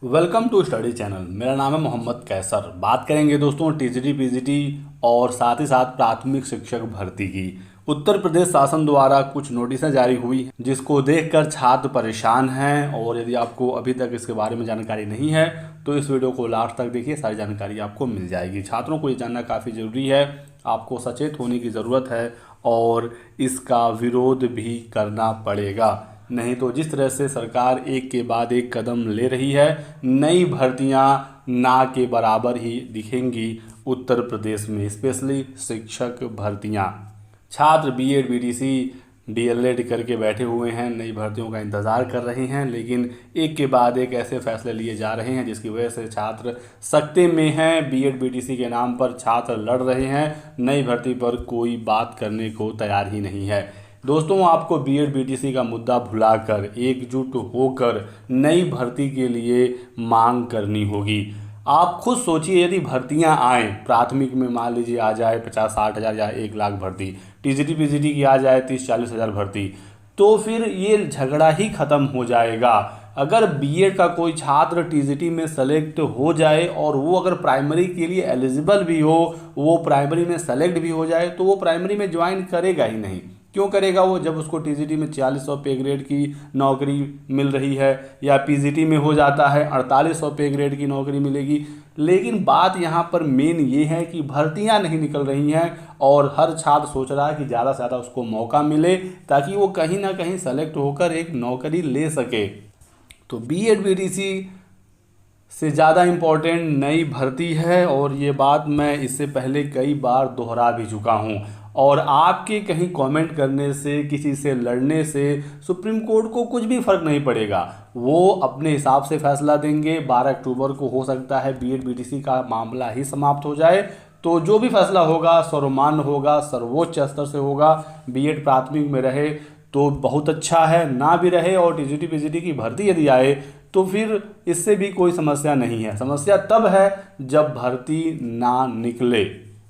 Welcome to study channel. मेरा नाम है मोहम्मद कैसर। बात करेंगे दोस्तों टीजीटी पीजीटी और साथ ही साथ प्राथमिक शिक्षक भर्ती की। उत्तर प्रदेश शासन द्वारा कुछ नोटिसें जारी हुई जिसको देखकर छात्र परेशान हैं, और यदि आपको अभी तक इसके बारे में जानकारी नहीं है तो इस वीडियो को लास्ट तक देखिए, सारी जानकारी आपको मिल जाएगी। छात्रों को ये जानना काफ़ी ज़रूरी है, आपको सचेत होने की ज़रूरत है और इसका विरोध भी करना पड़ेगा। नहीं तो जिस तरह से सरकार एक के बाद एक कदम ले रही है, नई भर्तियां ना के बराबर ही दिखेंगी उत्तर प्रदेश में, स्पेशली शिक्षक भर्तियां। छात्र बीएड बीटीसी डीएलएड करके बैठे हुए हैं, नई भर्तियों का इंतज़ार कर रहे हैं, लेकिन एक के बाद एक ऐसे फैसले लिए जा रहे हैं जिसकी वजह से छात्र सख्ते में हैं। बीएड बीटीसी के नाम पर छात्र लड़ रहे हैं, नई भर्ती पर कोई बात करने को तैयार ही नहीं है। दोस्तों, आपको बीएड बीटीसी का मुद्दा भुलाकर एकजुट होकर नई भर्ती के लिए मांग करनी होगी। आप खुद सोचिए, यदि भर्तियां आए, प्राथमिक में मान लीजिए आ जाए 50-60 हज़ार या 1 लाख भर्ती, टीजीटी पीजीटी की आ जाए 30-40 हज़ार भर्ती, तो फिर ये झगड़ा ही खत्म हो जाएगा। अगर बीएड का कोई छात्र टीजीटी में सेलेक्ट हो जाए और वो अगर प्राइमरी के लिए एलिजिबल भी हो, वो प्राइमरी में सेलेक्ट भी हो जाए, तो वो प्राइमरी में ज्वाइन करेगा ही नहीं। क्यों करेगा वो, जब उसको टीजीटी में 4600 पे ग्रेड की नौकरी मिल रही है, या पीजीटी में हो जाता है 4800 पे ग्रेड की नौकरी मिलेगी। लेकिन बात यहाँ पर मेन ये है कि भर्तियाँ नहीं निकल रही हैं और हर छात्र सोच रहा है कि ज़्यादा से ज़्यादा उसको मौका मिले ताकि वो कहीं ना कहीं सेलेक्ट होकर एक नौकरी ले सके। तो बीएड बीटीसी से ज़्यादा इम्पोर्टेंट नई भर्ती है, और ये बात मैं इससे पहले कई बार दोहरा भी चुका हूँ। और आपके कहीं कमेंट करने से, किसी से लड़ने से सुप्रीम कोर्ट को कुछ भी फ़र्क नहीं पड़ेगा। वो अपने हिसाब से फैसला देंगे। 12 अक्टूबर को हो सकता है बीएड बीटीसी का मामला ही समाप्त हो जाए, तो जो भी फैसला होगा सर्वमान्य होगा, सर्वोच्च स्तर से होगा। बीएड प्राथमिक में रहे तो बहुत अच्छा है, ना भी रहे और टीजीटी पीजीटी की भर्ती यदि आए तो फिर इससे भी कोई समस्या नहीं है। समस्या तब है जब भर्ती ना निकले।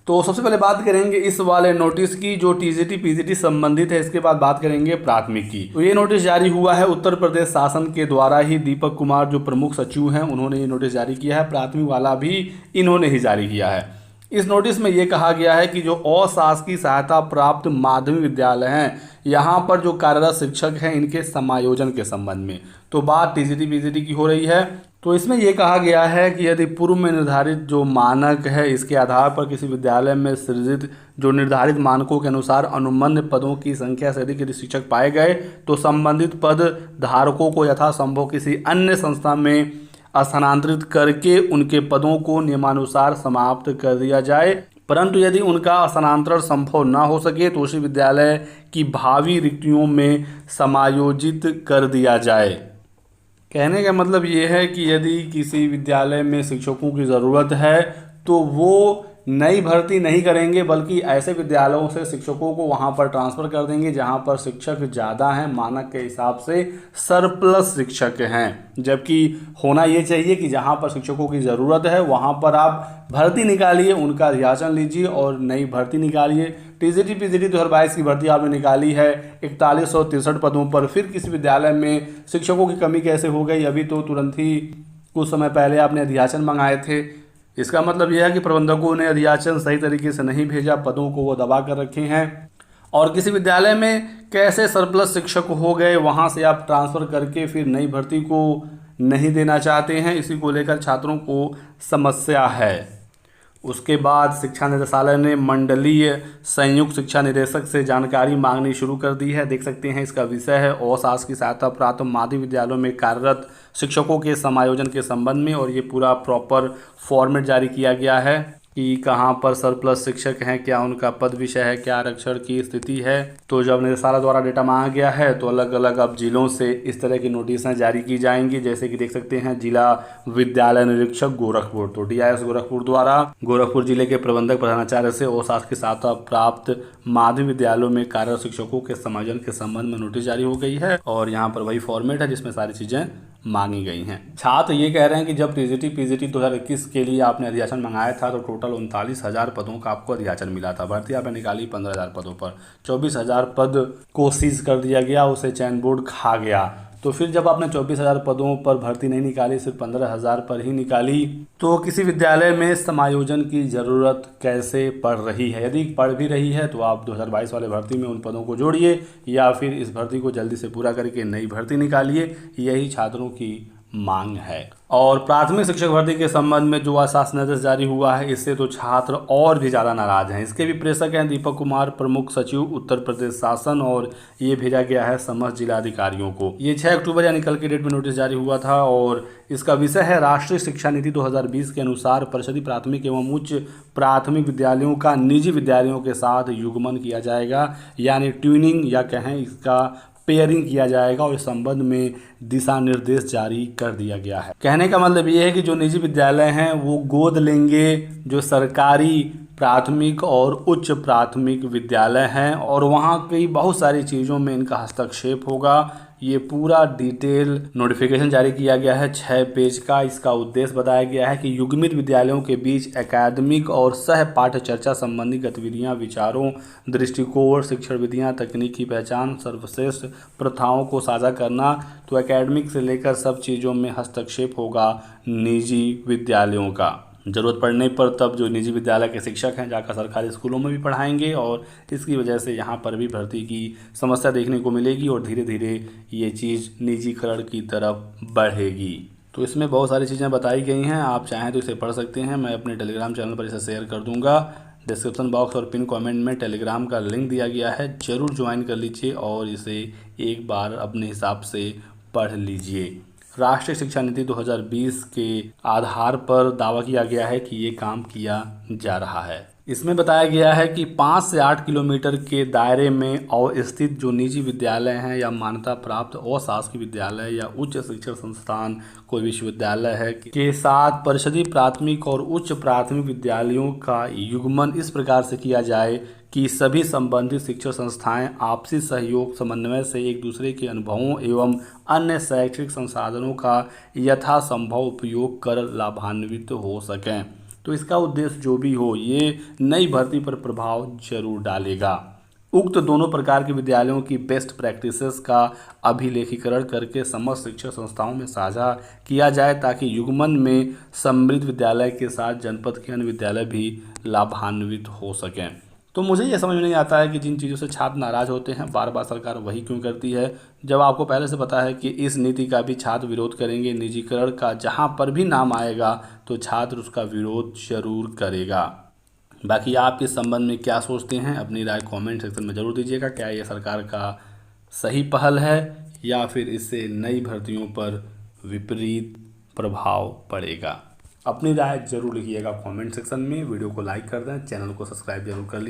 तो सबसे पहले बात करेंगे इस वाले नोटिस की जो टीजीटी पीजीटी संबंधित है, इसके बाद बात करेंगे प्राथमिक की। तो ये नोटिस जारी हुआ है उत्तर प्रदेश शासन के द्वारा ही। दीपक कुमार जो प्रमुख सचिव हैं, उन्होंने ये नोटिस जारी किया है। प्राथमिक वाला भी इन्होंने ही जारी किया है। इस नोटिस में ये कहा गया है कि जो अशासकीय सहायता प्राप्त माध्यमिक विद्यालय हैं, यहाँ पर जो कार्यरत शिक्षक हैं, इनके समायोजन के संबंध में तो बात टीजीटी पीजीटी की हो रही है। तो इसमें यह कहा गया है कि यदि पूर्व में निर्धारित जो मानक है, इसके आधार पर किसी विद्यालय में सृजित जो निर्धारित मानकों के अनुसार अनुबंध पदों की संख्या से अधिक यदि शिक्षक पाए गए तो संबंधित पद धारकों को यथासंभव किसी अन्य संस्था में स्थानांतरित करके उनके पदों को नियमानुसार समाप्त कर दिया जाए। परंतु यदि उनका स्थानांतरण संभव न हो सके तो उसी विद्यालय की भावी रिक्तियों में समायोजित कर दिया जाए। कहने का मतलब ये है कि यदि किसी विद्यालय में शिक्षकों की ज़रूरत है तो वो नई भर्ती नहीं करेंगे, बल्कि ऐसे विद्यालयों से शिक्षकों को वहाँ पर ट्रांसफ़र कर देंगे जहाँ पर शिक्षक ज़्यादा हैं, मानक के हिसाब से सरप्लस शिक्षक हैं। जबकि होना ये चाहिए कि जहाँ पर शिक्षकों की ज़रूरत है वहाँ पर आप भर्ती निकालिए, उनका अधियाचन लीजिए और नई भर्ती निकालिए। टीजीटी पीजीटी 2022 की भर्ती आपने निकाली है 4163 पदों पर, फिर किसी विद्यालय में शिक्षकों की कमी कैसे हो गई? अभी तो तुरंत ही कुछ समय पहले आपने अधियाचन मंगाए थे। इसका मतलब यह है कि प्रबंधकों ने अधियाचन सही तरीके से नहीं भेजा, पदों को वो दबा कर रखे हैं। और किसी विद्यालय में कैसे सरप्लस शिक्षक हो गए, वहाँ से आप ट्रांसफ़र करके फिर नई भर्ती को नहीं देना चाहते हैं, इसी को लेकर छात्रों को समस्या है। उसके बाद शिक्षा निदेशालय ने मंडलीय संयुक्त शिक्षा निदेशक से जानकारी मांगनी शुरू कर दी है। देख सकते हैं, इसका विषय है अशासकीय सहायता प्राप्त माध्यमिक विद्यालयों में कार्यरत शिक्षकों के समायोजन के संबंध में, और ये पूरा प्रॉपर फॉर्मेट जारी किया गया है कि कहाँ पर सरप्लस शिक्षक हैं, क्या उनका पद विषय है, क्या आरक्षण की स्थिति है। तो जब निदेशालय द्वारा डेटा मांगा गया है तो अलग अलग अब जिलों से इस तरह की नोटिसें जारी की जाएंगी। जैसे कि देख सकते हैं, जिला विद्यालय निरीक्षक गोरखपुर, तो डीआईएस गोरखपुर द्वारा गोरखपुर जिले के प्रबंधक प्रधानाचार्य से अशासकीय सहायता प्राप्त माध्यमिक विद्यालयों में कार्यरत शिक्षकों के समायोजन के संबंध में नोटिस जारी हो गई है, और यहाँ पर वही फॉर्मेट है जिसमें सारी चीज़ें मांगी गई हैं। छात्र ये कह रहे हैं कि जब टीजीटी पीजीटी 2021 के लिए आपने अधियाचन मंगाया था तो टोटल 39,000 पदों का आपको अधियाचन मिला था। भर्ती आपने निकाली 15,000 पदों पर, 24,000 पद को सीज कर दिया गया, उसे चयन बोर्ड खा गया। तो फिर जब आपने 24,000 पदों पर भर्ती नहीं निकाली, सिर्फ 15,000 पर ही निकाली, तो किसी विद्यालय में समायोजन की ज़रूरत कैसे पड़ रही है? यदि पड़ भी रही है तो आप 2022 वाले भर्ती में उन पदों को जोड़िए या फिर इस भर्ती को जल्दी से पूरा करके नई भर्ती निकालिए। यही छात्रों की मांग है। और प्राथमिक शिक्षक भर्ती के संबंध में जो शासन निर्देश जारी हुआ है, इससे तो छात्र और भी ज़्यादा नाराज हैं। इसके भी प्रेषक हैं दीपक कुमार, प्रमुख सचिव उत्तर प्रदेश शासन, और ये भेजा गया है समस्त जिलाधिकारियों को। ये 6 अक्टूबर यानी कल की डेट में नोटिस जारी हुआ था और इसका विषय है राष्ट्रीय शिक्षा नीति 2020 के अनुसार परिषदीय प्राथमिक एवं उच्च प्राथमिक विद्यालयों का निजी विद्यालयों के साथ युग्मन किया जाएगा, यानी ट्यूनिंग या कहें इसका पेयरिंग किया जाएगा, और इस संबंध में दिशा निर्देश जारी कर दिया गया है। कहने का मतलब ये है कि जो निजी विद्यालय हैं वो गोद लेंगे जो सरकारी प्राथमिक और उच्च प्राथमिक विद्यालय हैं, और वहाँ की बहुत सारी चीज़ों में इनका हस्तक्षेप होगा। ये पूरा डिटेल नोटिफिकेशन जारी किया गया है 6 पेज का। इसका उद्देश्य बताया गया है कि युग्मित विद्यालयों के बीच एकेडमिक और सह पाठ्य चर्चा संबंधी गतिविधियां, विचारों, दृष्टिकोण, शिक्षण विधियां, तकनीकी पहचान, सर्वश्रेष्ठ प्रथाओं को साझा करना। तो एकेडमिक से लेकर सब चीज़ों में हस्तक्षेप होगा निजी विद्यालयों का। ज़रूरत पड़ने पर तब जो निजी विद्यालय के शिक्षक हैं जाकर सरकारी स्कूलों में भी पढ़ाएंगे, और इसकी वजह से यहाँ पर भी भर्ती की समस्या देखने को मिलेगी और धीरे धीरे ये चीज़ निजीकरण की तरफ बढ़ेगी। तो इसमें बहुत सारी चीज़ें बताई गई हैं, आप चाहें तो इसे पढ़ सकते हैं। मैं अपने टेलीग्राम चैनल पर इसे शेयर कर दूँगा। डिस्क्रिप्शन बॉक्स और पिन कमेंट में टेलीग्राम का लिंक दिया गया है, ज़रूर ज्वाइन कर लीजिए और इसे एक बार अपने हिसाब से पढ़ लीजिए। राष्ट्रीय शिक्षा नीति 2020 के आधार पर दावा किया गया है कि ये काम किया जा रहा है। इसमें बताया गया है कि 5 से 8 किलोमीटर के दायरे में अवस्थित जो निजी विद्यालय हैं या मान्यता प्राप्त अशासकीय विद्यालय या उच्च शिक्षण संस्थान कोई विश्वविद्यालय है के साथ परिषदीय प्राथमिक और उच्च प्राथमिक विद्यालयों का युग्मन इस प्रकार से किया जाए कि सभी संबंधित शिक्षण संस्थाएं आपसी सहयोग समन्वय से एक दूसरे के अनुभवों एवं अन्य शैक्षिक संसाधनों का यथासंभव उपयोग कर लाभान्वित हो सकें। तो इसका उद्देश्य जो भी हो, ये नई भर्ती पर प्रभाव जरूर डालेगा। उक्त दोनों प्रकार के विद्यालयों की बेस्ट प्रैक्टिसेस का अभिलेखीकरण करके समस्त शिक्षण संस्थाओं में साझा किया जाए ताकि युग्मन में सम्मिलित विद्यालय के साथ जनपद के अन्य विद्यालय भी लाभान्वित हो सकें। तो मुझे ये समझ में नहीं आता है कि जिन चीज़ों से छात्र नाराज़ होते हैं बार बार सरकार वही क्यों करती है, जब आपको पहले से पता है कि इस नीति का भी छात्र विरोध करेंगे। निजीकरण का जहाँ पर भी नाम आएगा तो छात्र उसका विरोध जरूर करेगा। बाकी आप इस संबंध में क्या सोचते हैं, अपनी राय कमेंट सेक्शन में ज़रूर दीजिएगा। क्या ये सरकार का सही पहल है या फिर इससे नई भर्तियों पर विपरीत प्रभाव पड़ेगा? अपनी राय जरूर लिखिएगा कमेंट सेक्शन में। वीडियो को लाइक कर दें, चैनल को सब्सक्राइब जरूर कर लीजिए।